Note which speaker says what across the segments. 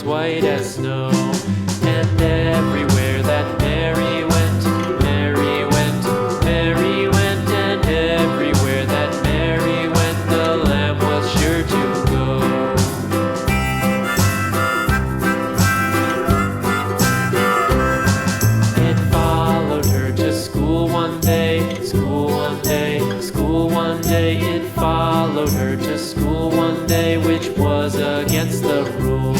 Speaker 1: white as snow. And everywhere that Mary went, Mary went, Mary went, and everywhere that Mary went, the lamb was sure to go. It followed her to school one day, school one day, school one day. It followed her to school one day, which was against the rules.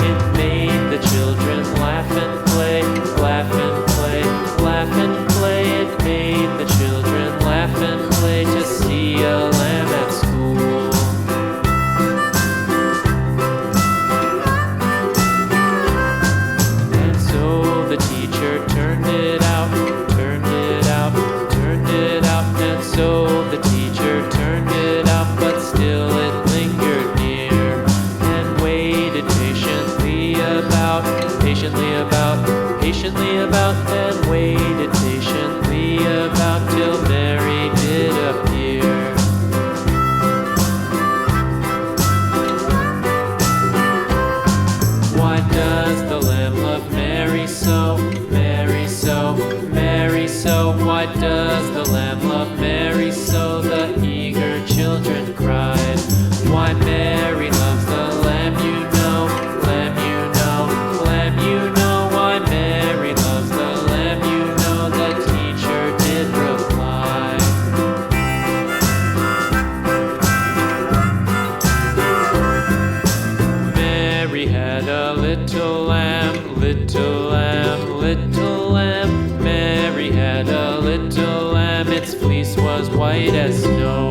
Speaker 1: It made the children laugh and play, laugh and play, laugh and play. It made the children laugh and play to see a lamb at school. And so the teacher turned it out, turned it out, turned it out. And so the teacher turned it out, but still it lingered near and waited patiently about, patiently about, and waited patiently about till Mary did appear. Why does the lamb love Mary so, Mary so, Mary so? Why does the lamb love Mary so? The eager children cried. Why Mary loves the lamb, you know, lamb, you know, lamb, you know. Why Mary loves the lamb, you know, the teacher did reply. Mary had a little lamb, little lamb, little lamb. Mary had a little lamb, its fleece was white as snow.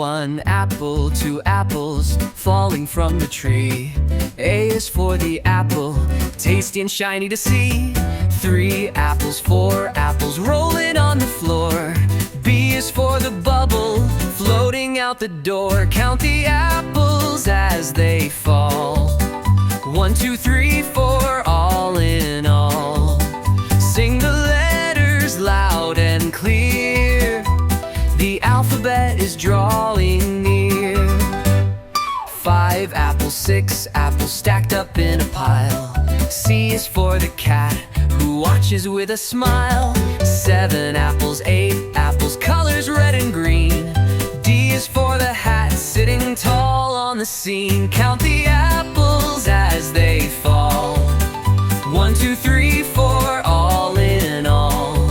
Speaker 2: One apple, two apples falling from the tree. A is for the apple, tasty and shiny to see. Three apples, four apples rolling on the floor. B is for the bubble floating out the door. Count the apples as they fall. 1, 2, 3, 4, all in all. Sing the letters loud and clear. The alphabet is drawing near. 5 apples, 6 apples stacked up in a pile. C is for the cat who watches with a smile. 7 apples, 8 apples, colors red and green. D is for the hat sitting tall on the scene. Count the apples as they fall. 1, 2, 3, 4, all in all.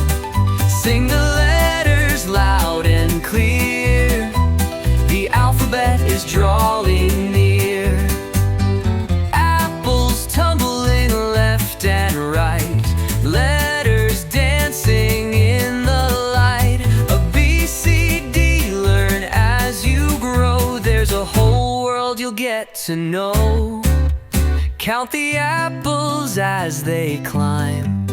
Speaker 2: Sing the letters loud and clear. The alphabet is drawing near. Apples tumbling left and right. Letters dancing in the light. A B, C, D, learn as you grow. There's a whole world you'll get to know. Count the apples as they climb.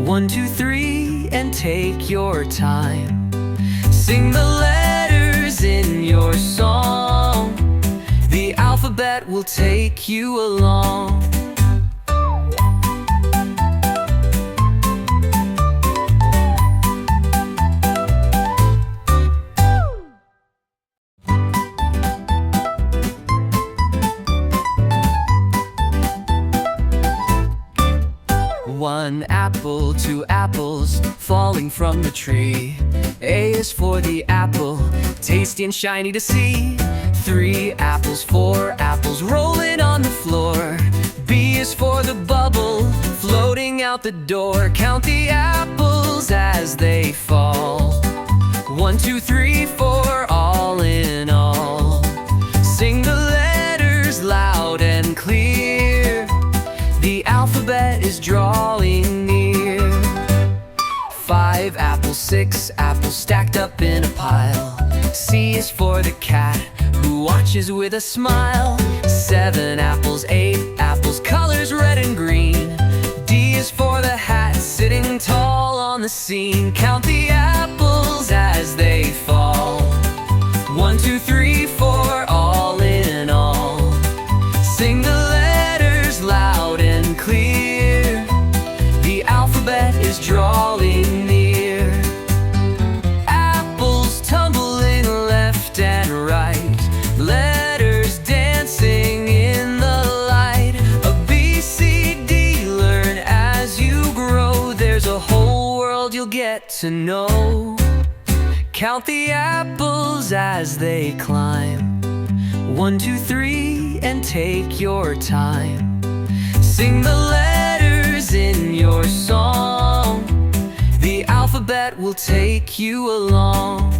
Speaker 2: 1, 2, 3, and take your time. Sing the letters in your song. The alphabet will take you along. One apple, two apples falling from the tree. A is for the apple, tasty and shiny to see. 3 apples, 4 apples rolling on the floor. B is for the bubble floating out the door. Count the apples as they fall. 1, 2, 3, 4, all in all. Sing the letters loud and clear. The alphabet is drawing near. 5 apples, 6 apples stacked up in a pile. C is for the cat who watches with a smile. 7 apples, 8 apples, colors red and green. D is for the hat sitting tall on the scene. Count the apples as they fall. 1, 2, 3, 4, all in all. Sing the letters loud and clear. The alphabet is drawing near. Apples tumbling left and right. Letters dancing in the light. A B, C, D, learn as you grow. There's a whole world you'll get to know. Count the apples as they climb. 1, 2, 3, and take your time. Sing the letters in your song. The alphabet will take you along.